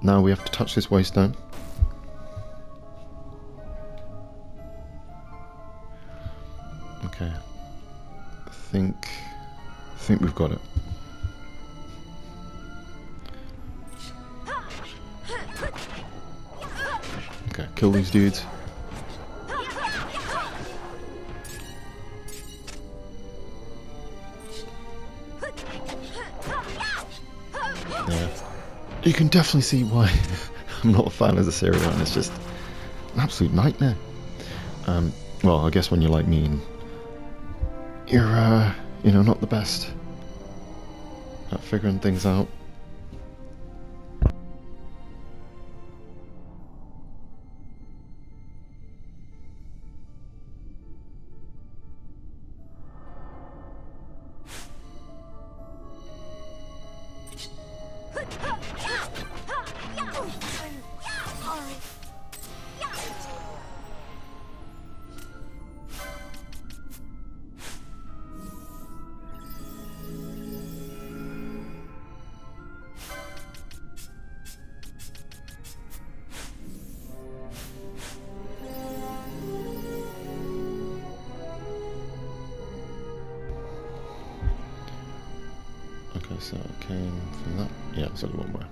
Now we have to touch this waystone. Okay. I think we've got it. Okay, kill these dudes. Yeah. You can definitely see why I'm not a fan of this area, and it's just an absolute nightmare. Well, I guess when you're like me and you're, you know, not the best at figuring things out. Okay, so it came from that. Yeah, it's only one way.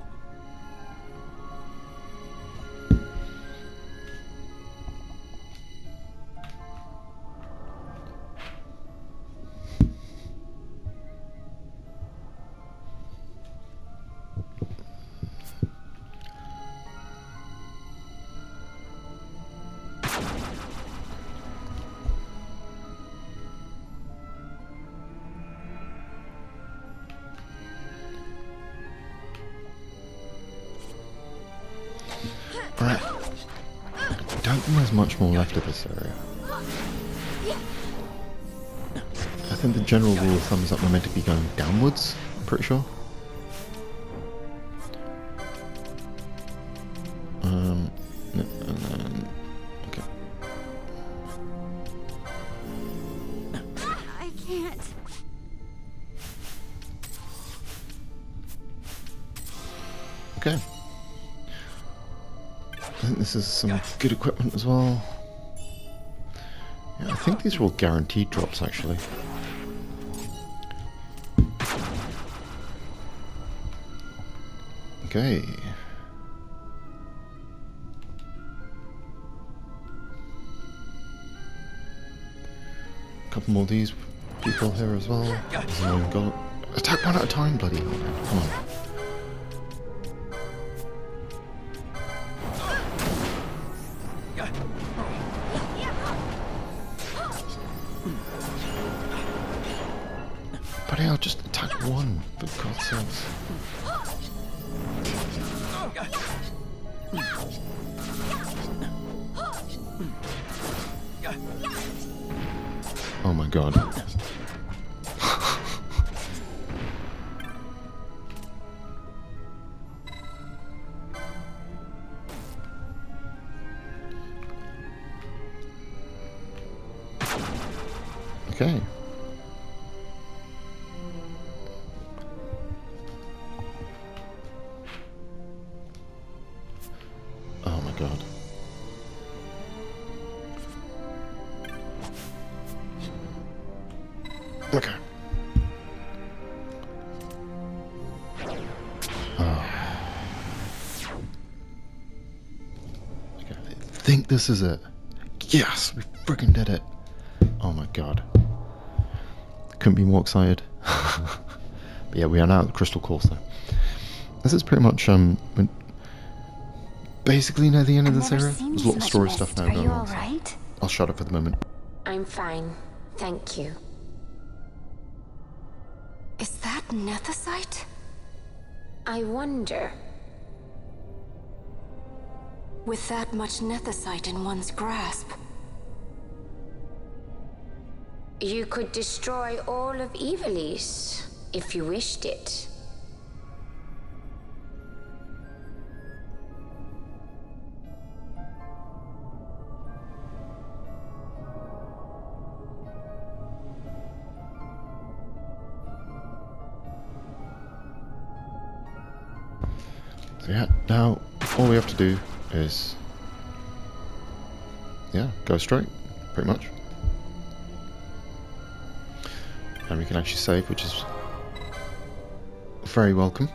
Right. I don't think there's much more left of this area. I think the general rule of thumb is that we're meant to be going downwards, I'm pretty sure. And then... okay. I can't. Okay. I think this is some good equipment as well. Yeah, I think these are all guaranteed drops, actually. Okay. A couple more of these people here as well. Go. Attack one at a time, bloody hell. Come on. But I'll just attack one, for God's sakes. Oh my god. Okay. Oh my god. Okay. Oh. Okay, I think this is it. Yes, we freaking did it. Oh my god. Couldn't be more excited. But yeah, we are now at the Crystal Course though. This is pretty much basically near the end of this area. There's a lot of story stuff now going on. Right? I'll shut up for the moment. I'm fine, thank you. Is that nethicite? I wonder. With that much nethicite in one's grasp, You could destroy all of Ivalice if you wished it. So yeah, now all we have to do is, yeah, go straight, pretty much. And we can actually save, which is very welcome.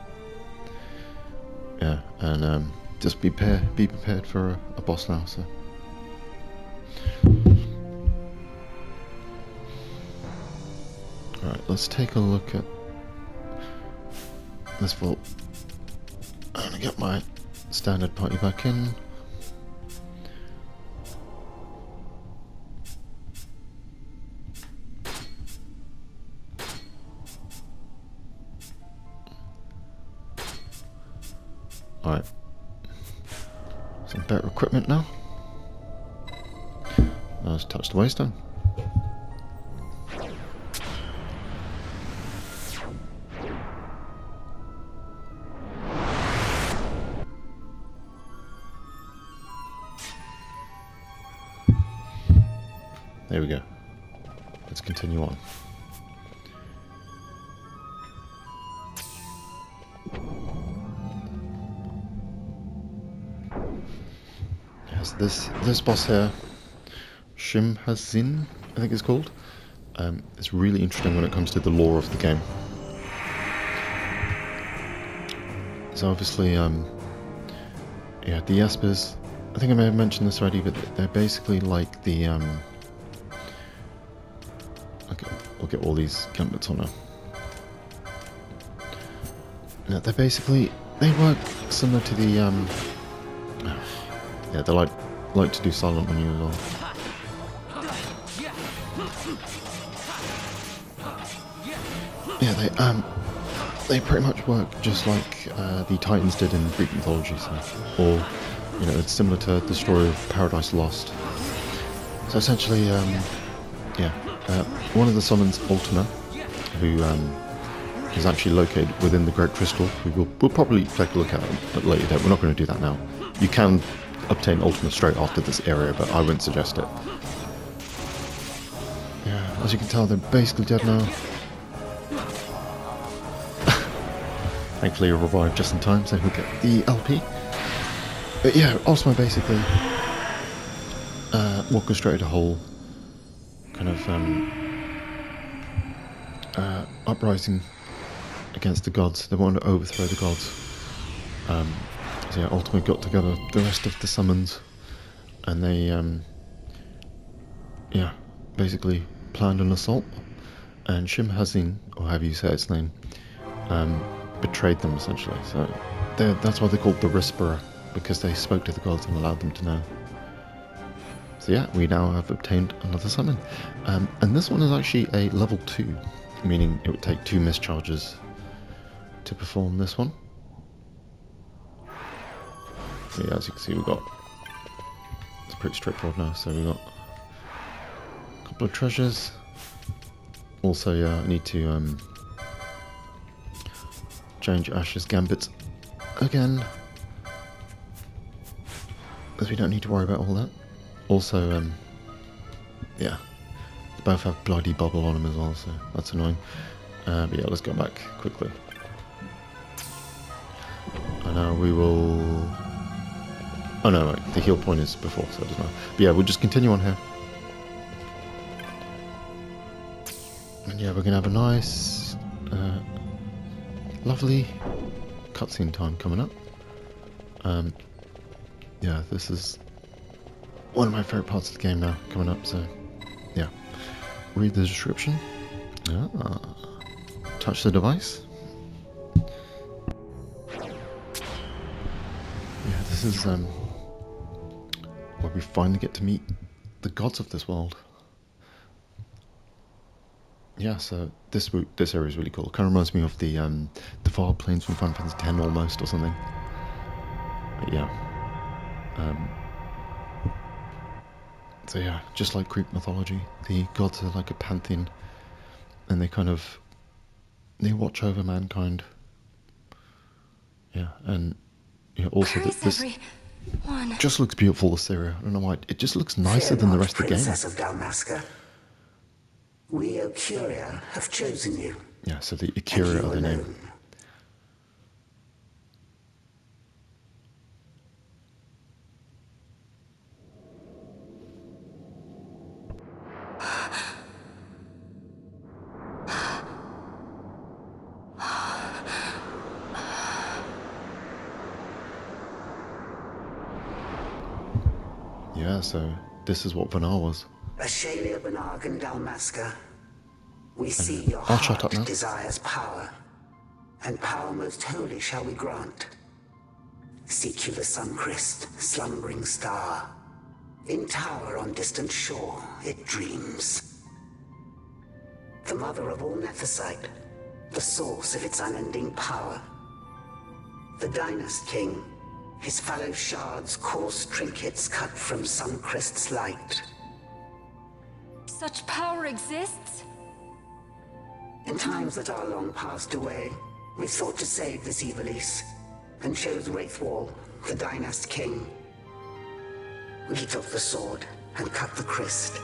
Yeah, and just be prepared for a boss now. So. Alright, let's take a look at this vault. I'm gonna get my standard party back in. Alright. Some better equipment now. Let's touch the waystone. There we go. Let's continue on. Yes, this boss here, Shimhazin, I think it's called. It's really interesting when it comes to the lore of the game. So obviously, yeah, the Espers, I think I may have mentioned this already, but they're basically like the, okay, we'll get all these gambits on now. Yeah, they're basically, they work similar to the, yeah, they like to do silent on you as well. Yeah, they pretty much work just like the Titans did in Greek mythology, so, or, you know, it's similar to the story of Paradise Lost. So essentially, yeah, one of the summons, Ultima, who is actually located within the Great Crystal. We'll probably take a look at it later date. We're not going to do that now. You can obtain Ultima straight after this area, but I wouldn't suggest it. Yeah, as you can tell, they're basically dead now. Thankfully, I revived just in time, so he'll get the LP. But yeah, Ultima basically walk us straight to hole, kind of uprising against the gods. They wanted to overthrow the gods. So yeah, Ultima got together the rest of the summons, and they yeah, basically planned an assault. And Shimhazin, or however you say its name, betrayed them essentially. So that's why they're called the Whisperer, because they spoke to the gods and allowed them to know. So yeah, we now have obtained another summon. And this one is actually a level 2, meaning it would take 2 mischarges to perform this one. Yeah, as you can see, it's pretty straightforward now. So we've got a couple of treasures. Also, yeah, I need to change Ash's Gambit again, as we don't need to worry about all that. Also, yeah, they both have Bloody Bubble on them as well, so that's annoying. But yeah, let's go back quickly. And now we will... Oh no, right, the heal point is before, so it doesn't matter. But yeah, we'll just continue on here. And yeah, we're going to have a nice, lovely cutscene time coming up. Yeah, this is one of my favourite parts of the game now coming up, so yeah. Read the description. Touch the device. Yeah, this is where we finally get to meet the gods of this world. Yeah, so this area is really cool. It kind of reminds me of the far plains from Final Fantasy X almost, or something. But yeah. So yeah, just like Greek mythology, the gods are like a pantheon, and they watch over mankind. Yeah, and yeah, also this just looks beautiful. This area, I don't know why, it just looks nicer than the rest of the game. Princess of Dalmasca. We Ocuria have chosen you. Yeah, so the Ocuria are the name. Yeah, so this is what Vanar was. Ashalia Benargan Dalmaska, we see your I'll shut up heart now. desires power, and power most holy shall we grant. Seek you the sun-crest, slumbering star. In tower on distant shore, it dreams. The mother of all Nephesite, the source of its unending power. The Dynast King, his fallow shards coarse trinkets cut from Suncrest's light. Such power exists? In times that are long passed away, we sought to save this Evilise, and chose Wraithwall, the Dynast King. He took the sword and cut the crest.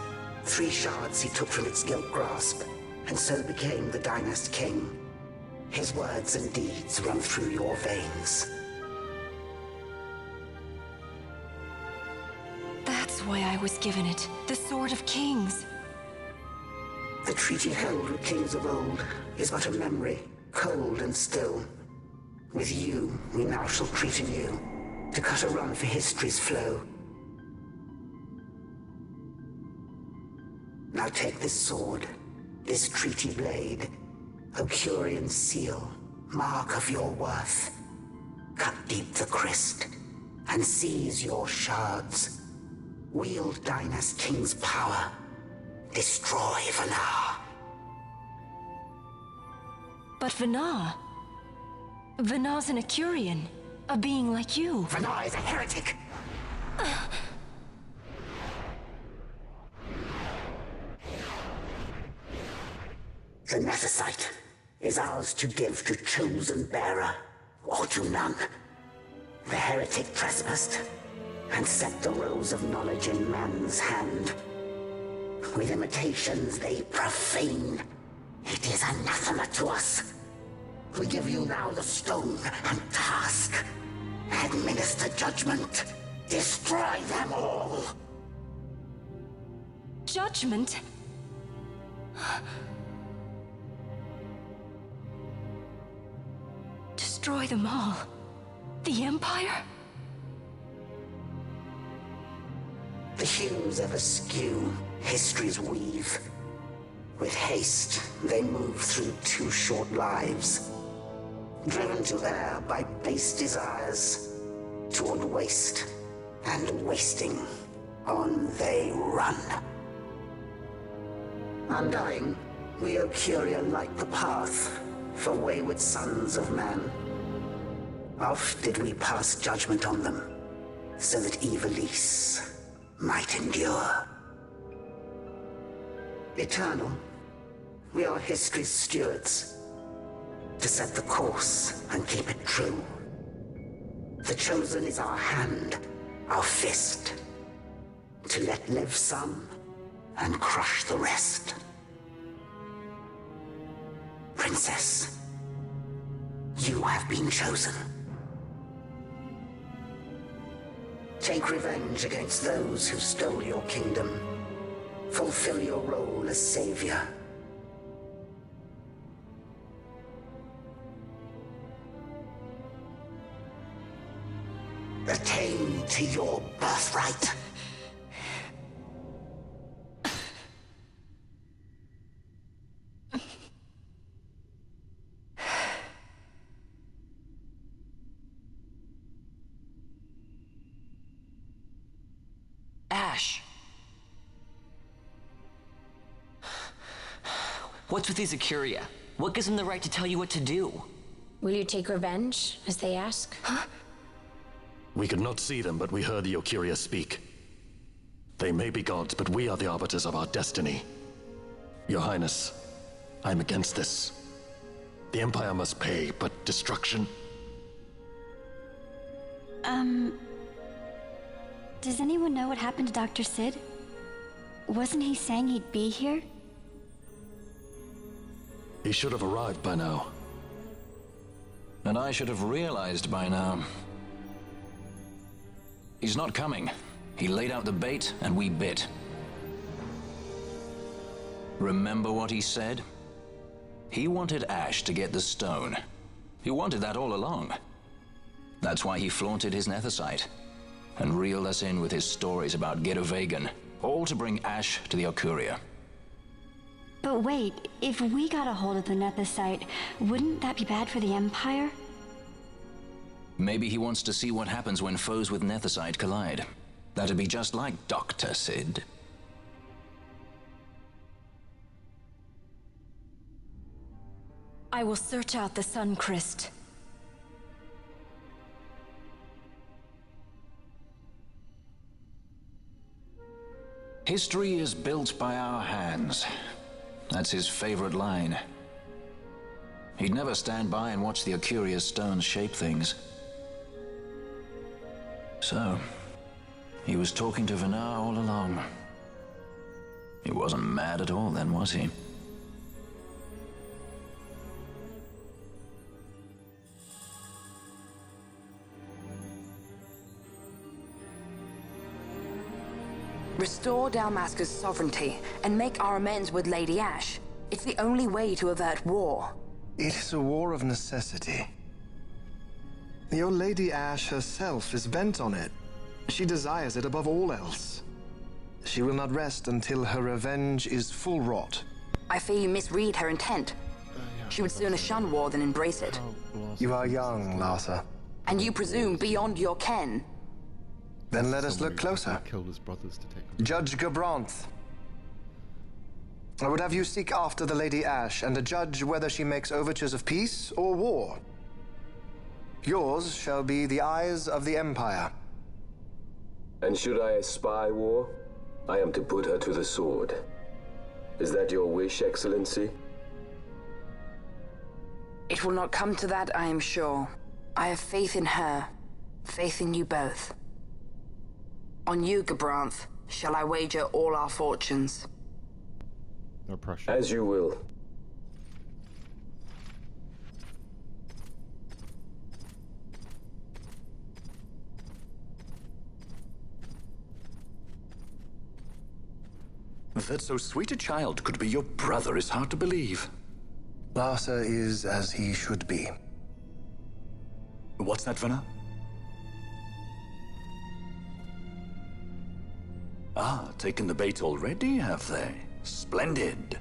3 shards he took from its gilt grasp, and so became the Dynast King. His words and deeds run through your veins. That's why I was given it. The Sword of Kings. The treaty held with kings of old is but a memory, cold and still. With you, we now shall treat anew, to cut a run for history's flow. Now take this sword, this treaty blade, Ocurian seal, mark of your worth. Cut deep the crest, and seize your shards. Wield Dynast King's power. Destroy Vanar. But Vanar... Vanar's an Ocurian. A being like you. Vanar is a heretic! The Nephesite is ours to give to chosen bearer, or to none. The heretic trespassed, and set the rose of knowledge in man's hand. With imitations they profane. It is anathema to us. We give you now the stone and task. Administer judgment. Destroy them all. Judgment? Destroy them all? The Empire? The hues ever skew history's weave. With haste, they move through 2 short lives. Driven to err by base desires, toward waste, and wasting, on they run. Undying, we Ocuria light the path for wayward sons of man. Oft did we pass judgment on them, so that Evilise might endure. Eternal, we are history's stewards, to set the course and keep it true. The chosen is our hand, our fist, to let live some and crush the rest. Princess, you have been chosen. Take revenge against those who stole your kingdom. Fulfill your role as savior. Attain to your birthright. Ash! What's with these Ocuria? What gives them the right to tell you what to do? Will you take revenge, as they ask? Huh? We could not see them, but we heard the Ocuria speak. They may be gods, but we are the arbiters of our destiny. Your Highness, I'm against this. The Empire must pay, but destruction? Does anyone know what happened to Dr. Sid? Wasn't he saying he'd be here? He should have arrived by now. And I should have realized by now. He's not coming. He laid out the bait, and we bit. Remember what he said? He wanted Ash to get the stone. He wanted that all along. That's why he flaunted his Nephesite. and reeled us in with his stories about Gedovagan, all to bring Ash to the Okuria. But wait, if we got a hold of the Nethicite, wouldn't that be bad for the Empire? Maybe he wants to see what happens when foes with Nethicite collide. That'd be just like Dr. Sid. I will search out the Suncrest. History is built by our hands. That's his favorite line. He'd never stand by and watch the Okuria's stones shape things. So, he was talking to Venar all along. He wasn't mad at all then, was he? Restore Dalmasca's sovereignty and make our amends with Lady Ash. It's the only way to avert war. It is a war of necessity. Your Lady Ash herself is bent on it. She desires it above all else. She will not rest until her revenge is full wrought. I fear you misread her intent. She would sooner shun war than embrace it. You are young, Larsa. And you presume beyond your ken. Then let us look closer. Killed his brothers to take Judge Gabranth. I would have you seek after the Lady Ash and judge whether she makes overtures of peace or war. Yours shall be the eyes of the Empire. And should I espy war, I am to put her to the sword. Is that your wish, Excellency? It will not come to that, I am sure. I have faith in her, faith in you both. On you, Gabranth, shall I wager all our fortunes? No pressure. As you will. That so sweet a child could be your brother is hard to believe. Larsa is as he should be. What's that, Venar? Ah, taken the bait already, have they? Splendid.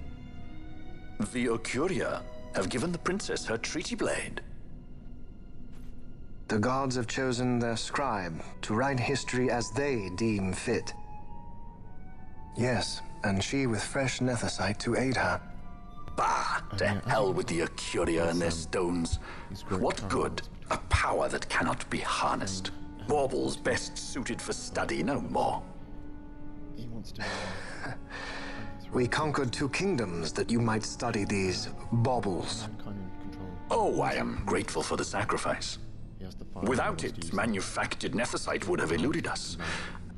The Okuria have given the princess her treaty blade. The gods have chosen their scribe to write history as they deem fit. Yes, and she with fresh Nethicite to aid her. Bah! To hell with the Okuria and their stones. What good? A power that cannot be harnessed. Baubles best suited for study, no more. He wants to... We conquered 2 kingdoms that you might study these baubles. Oh, I am grateful for the sacrifice. Without it, manufactured Nethicite would have eluded us.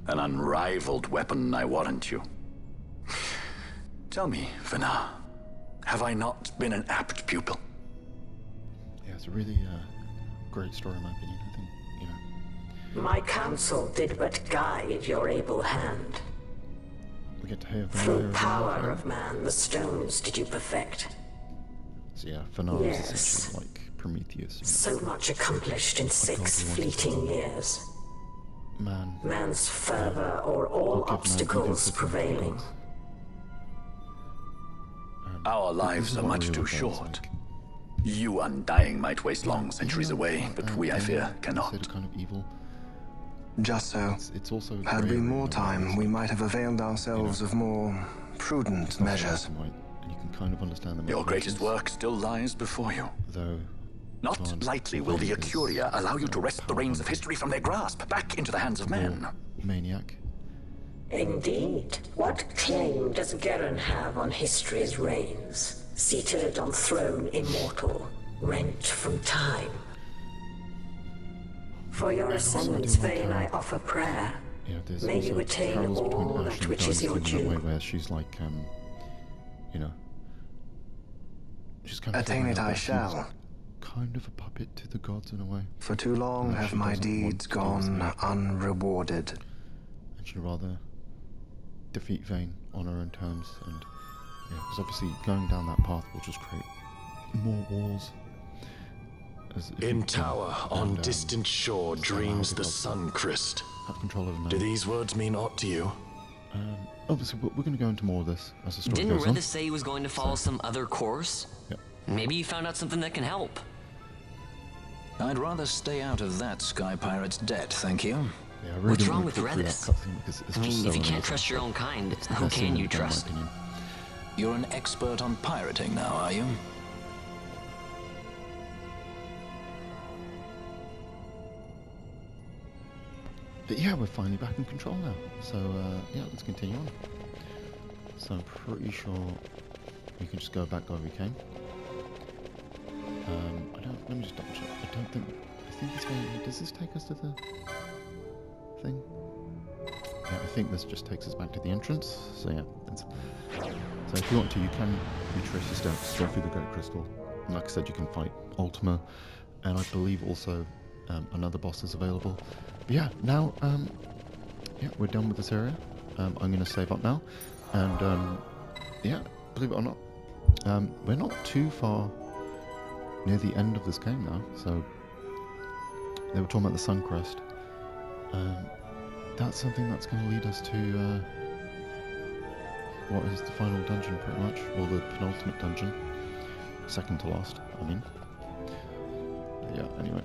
An unrivaled weapon, I warrant you. Tell me, Venar, have I not been an apt pupil? Yeah, it's a really great story in my opinion. I think, you know... My counsel did but guide your able hand. We get to hear Through power of man, the stones did you perfect. So yeah, Venar is Yes. essentially like Prometheus. So much accomplished in 6 fleeting years. Man's fervor or all obstacles prevailing. Our lives are much too short. You undying might waste long centuries away, but we, I fear, cannot. Kind of evil. Just so. It's also had we more time, we might have availed ourselves of more prudent measures. And you can kind of understand them. Your greatest work still lies before you. Though not lightly will the Okuria allow you to wrest the reins of history from their grasp, back into the hands of men. Maniac. Indeed. What claim does Garen have on history's reins? Seated on throne immortal, rent from time. For your ascendant's vein I offer prayer. Yeah, there's May you attain Carol's all point that actually which is your in that way due. where she's like, you know, she's kind of Attain it I she's shall. Kind of a puppet to the gods in a way. For too long have my deeds gone unrewarded. And she'd rather defeat Vayne on her own terms, and yeah, because obviously going down that path will just create more wars. In tower on distant shore dreams the Suncrest. have control over now. Do these words mean aught to you? Obviously, we're going to go into more of this as the story Didn't goes on. Redis say he was going to follow some other course? Yep. Maybe you found out something that can help. I'd rather stay out of that Sky Pirate's debt, thank you. Yeah, I really What's don't wrong want with to go through that Redis? cutscene because it's I mean, just so if you can't amazing. trust your own kind, It's the who best thing can in you the game, in my trust? opinion. You're an expert on pirating now, are you? But yeah, we're finally back in control now. So yeah, let's continue on. So I'm pretty sure we can just go back where we came. Let me just double check. I think it's going. Does this take us to the thing? Yeah, I think this just takes us back to the entrance. So yeah, so if you want to, you can retrace your steps, go through the Great Crystal. And like I said, you can fight Ultima, and I believe also another boss is available. But yeah, now yeah, we're done with this area. I'm going to save up now, and yeah, believe it or not, we're not too far near the end of this game now. So they were talking about the Suncrest. That's something that's going to lead us to what is the final dungeon, pretty much, or the penultimate dungeon, second to last, I mean. But yeah, anyway.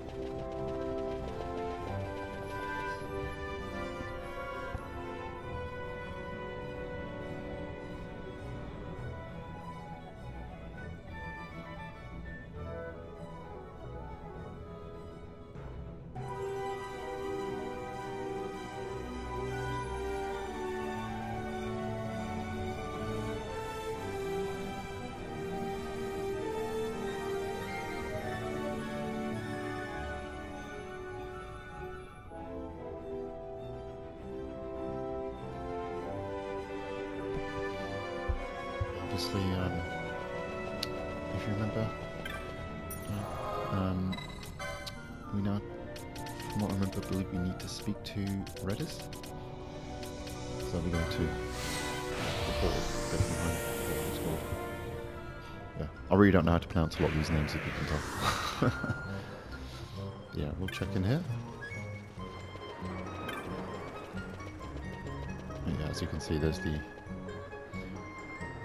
Obviously, if you remember, we now, from what I remember, I believe we need to speak to Redis. So we're going to the portal, go behind what it's called. Yeah, I really don't know how to pronounce a lot of these names, if you can tell. Yeah, we'll check in here. Yeah, as you can see, there's the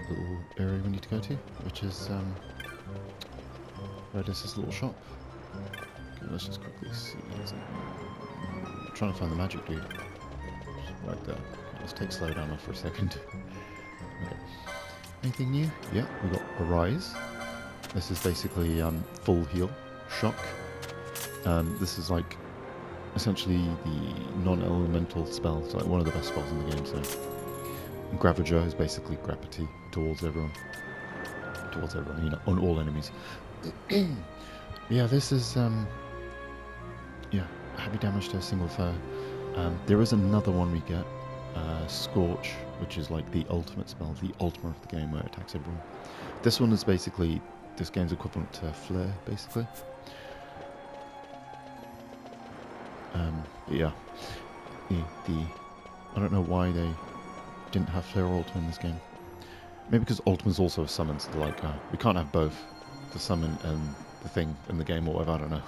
little area we need to go to, which is Redis' little shop. Okay, let's just quickly see. I'm trying to find the magic dude. Just right there. Okay, let's take slow down off for a second. Okay. Anything new? Yeah, we got Arise. This is basically full heal, shock. This is like essentially the non-elemental spell. It's like one of the best spells in the game. So. Gravager is basically gravity towards everyone, you know, on all enemies. Yeah, this is yeah, heavy damage to a single foe. There is another one we get, Scorch, which is like the ultimate spell, the Ultima of the game, where it attacks everyone. This one is basically this game's equivalent to Flare, basically. Yeah, I don't know why they didn't have Flare or Ultima in this game. Maybe because Ultima's also a summon, so like, we can't have both, the summon and the thing in the game or whatever, I don't know.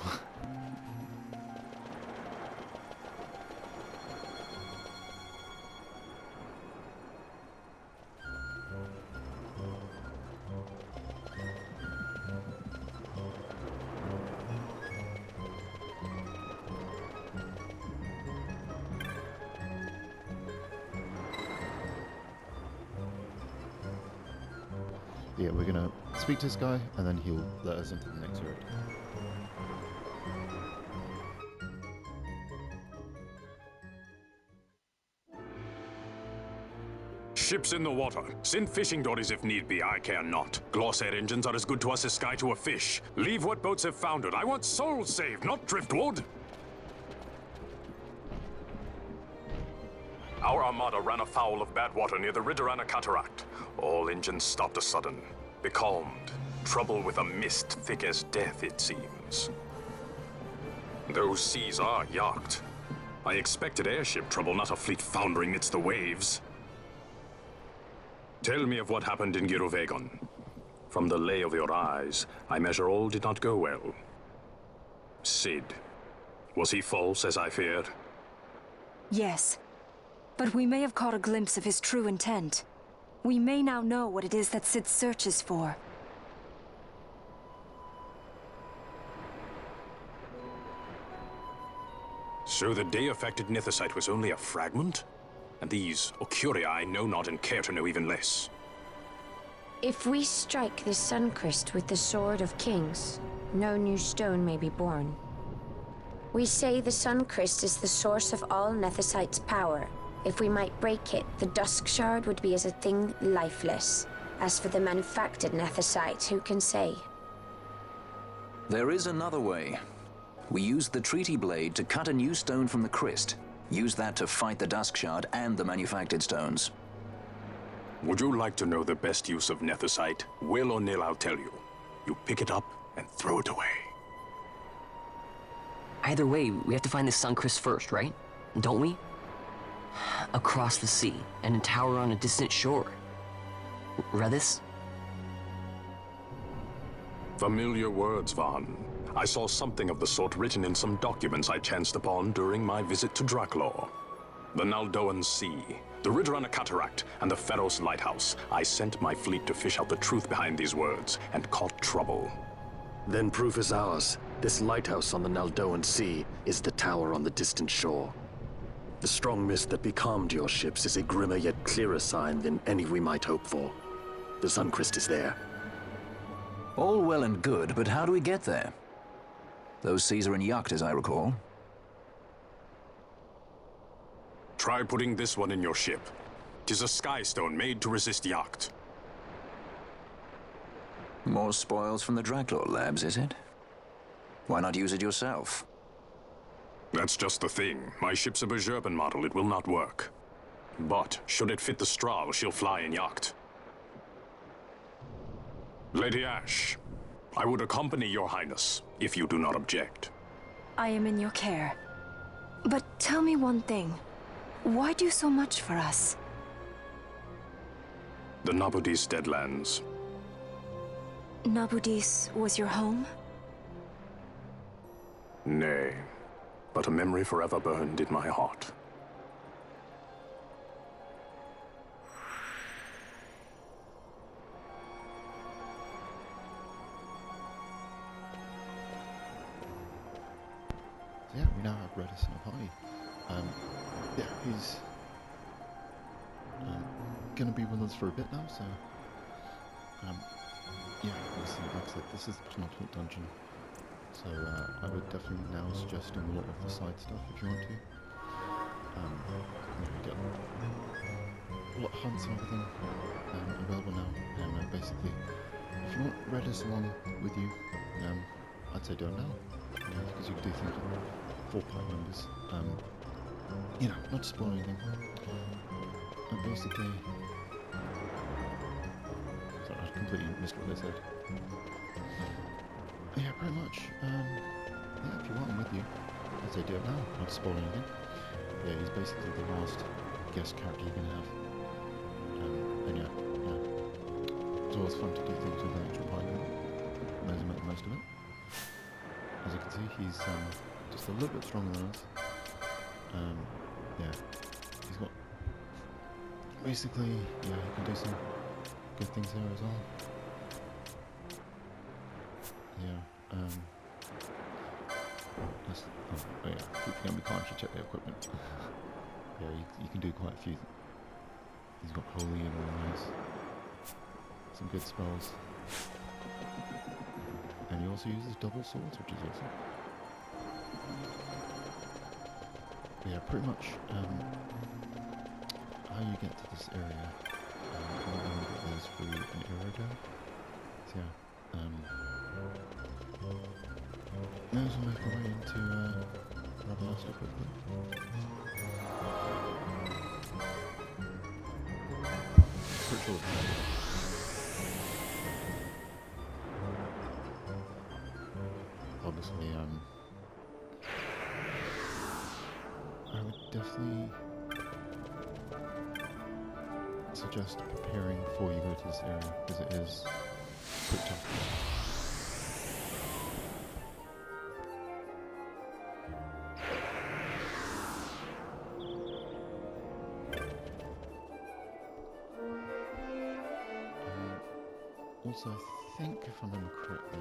Yeah, we're gonna speak to this guy, and then he'll let us into the next road. Ships in the water. Send fishing dories if need be, I care not. Glossair engines are as good to us as sky to a fish. Leave what boats have foundered. I want souls saved, not driftwood. Our armada ran afoul of bad water near the Ridorana Cataract. All engines stopped a sudden. Becalmed. Trouble with a mist thick as death, it seems. Those seas are yacht. I expected airship trouble, not a fleet foundering midst the waves. Tell me of what happened in Girovegon. From the lay of your eyes, I measure all did not go well. Cid. Was he false, as I feared? Yes. But we may have caught a glimpse of his true intent. We may now know what it is that Sid searches for. So the day-affected nethicite was only a fragment? And these Ocuria I know not and care to know even less. If we strike the Suncrest with the Sword of Kings, no new stone may be born. We say the Suncrest is the source of all nethicite's power. If we might break it, the Dusk Shard would be as a thing lifeless. As for the manufactured nethicite, who can say? There is another way. We used the treaty blade to cut a new stone from the Crest. Use that to fight the Dusk Shard and the manufactured stones. Would you like to know the best use of nethicite? Will or nil, I'll tell you. You pick it up and throw it away. Either way, we have to find the Suncrest first, right? Don't we? Across the sea, and a tower on a distant shore. Read this? Familiar words, Vaughn. I saw something of the sort written in some documents I chanced upon during my visit to Draklor. The Naldoan Sea, the Ridorana Cataract, and the Pharos Lighthouse. I sent my fleet to fish out the truth behind these words, and caught trouble. Then proof is ours. This lighthouse on the Naldoan Sea is the tower on the distant shore. The strong mist that becalmed your ships is a grimmer yet clearer sign than any we might hope for. The Suncrest is there. All well and good, but how do we get there? Those seas are in Yacht, as I recall. Try putting this one in your ship. 'Tis a skystone made to resist Yacht. More spoils from the Draklor labs, is it? Why not use it yourself? That's just the thing. My ship's a Bergerben model. It will not work. But, should it fit the Strahl, she'll fly in Yacht. Lady Ash, I would accompany your highness, if you do not object. I am in your care. But tell me one thing. Why do so much for us? The Nabudis Deadlands. Nabudis was your home? Nay, but a memory forever burned in my heart. So yeah, we now have Redis in a party. Yeah, he's gonna be with us for a bit now, so yeah, obviously, like I said, this is the penultimate dungeon. So I would definitely now suggest doing a lot of the side stuff if you want to. You get a lot of hunts and everything available now, and basically, if you want Redis along with you, I'd say do it now, because you can do things like 4 party members. You know, not to spoil anything. And basically, sorry, I completely missed what they said. Yeah, pretty much. Yeah, if you want him with you, I'd say do it now, not to spoil anything. Yeah, he's basically the last guest character you can have. And yeah, it's always fun to do things with an actual party member. Knows to make the most of it. As you can see, he's just a little bit stronger than us. Yeah, he's got basically, yeah, he can do some good things here as well. Yeah, oh yeah, keep forgetting we can't actually check the equipment. Yeah, you can do quite a few. He's got holy and all those. Some good spells. And he also uses double swords, which is awesome. Yeah, pretty much how you get to this area. I remember it was through an era ago. So yeah, may as well make our way into Ravenasta quickly. Pretty sure obviously, I would definitely suggest preparing before you go to this area, because it is pretty tough. Also, I think, if I remember correctly,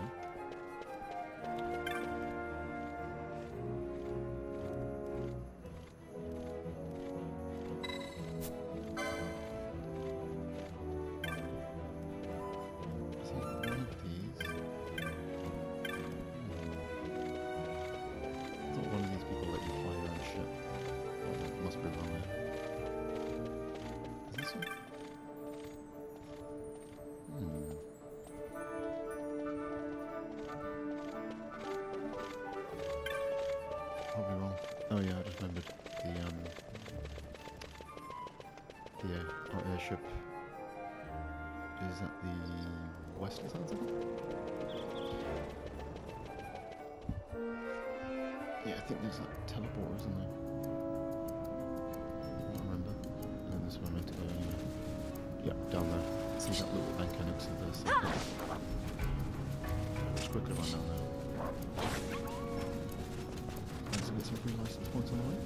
probably wrong. Oh yeah, I just remembered our airship is at the western side of it. Yeah, I think there's that teleporter, isn't there? I don't remember. I think this is where I meant to go anyway. Yeah, down there. See that little anchor next to this? Just quickly run down there. Get some free license points on the way.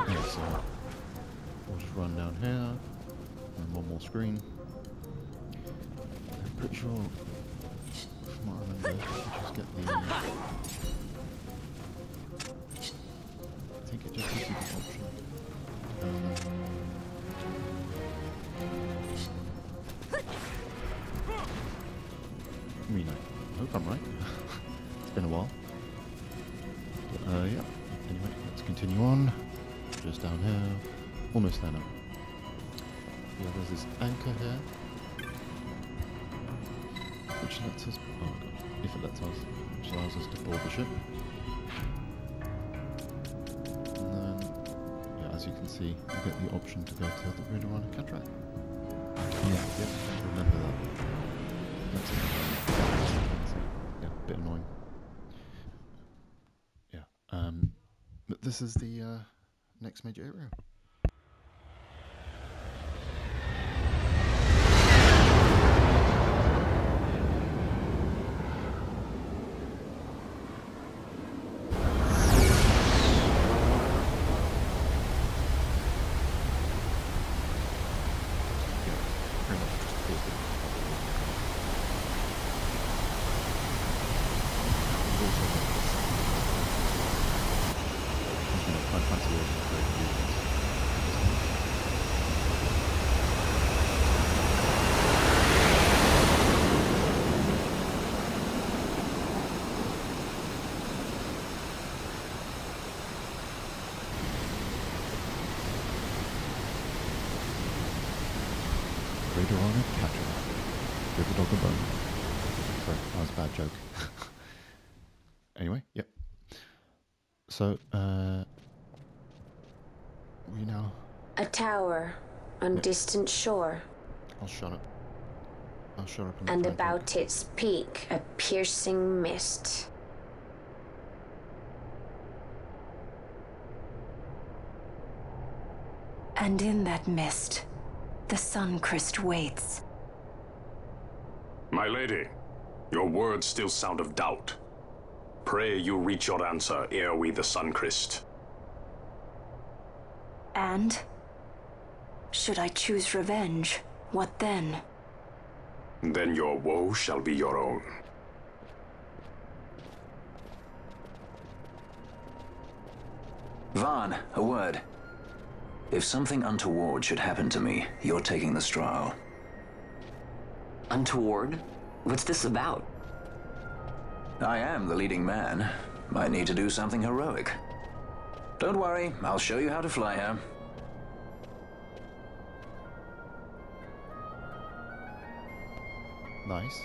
Yeah, so we'll just run down here and one more screen. Pretty sure, from what I remember, you just get the... I think it just gives you the option. I mean, I hope I'm right. It's been a while. But, yeah. Anyway, let's continue on. Just down here. Almost there now. Yeah, there's this anchor here. Which lets us, oh god, if it lets us, which allows us to board the ship. And then, yeah, as you can see, you get the option to go to the Ridorana Cataract. Yeah, remember that. That's it. Yeah, a bit annoying. Yeah, but this is the next major area. Ridorana Cataract. Give a dog a bone. Sorry, that was a bad joke. Anyway, yep. So, we now... A tower on distant shore. I'll shut up. I'll shut up. And about its peak, a piercing mist. And in that mist, the Suncrest waits. My lady, your words still sound of doubt. Pray you reach your answer ere we the Suncrest. And? Should I choose revenge, what then? Then your woe shall be your own. Vaughn, a word. If something untoward should happen to me, you're taking the straw. Untoward? What's this about? I am the leading man. Might need to do something heroic. Don't worry, I'll show you how to fly her. Nice.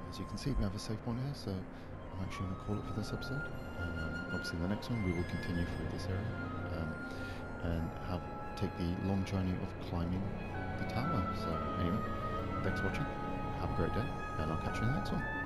As you can see, we have a save point here, so I'm actually going to call it for this episode. Obviously, in the next one, we will continue through this area and have take the long journey of climbing the tower. So anyway, thanks for watching, have a great day, and I'll catch you in the next one.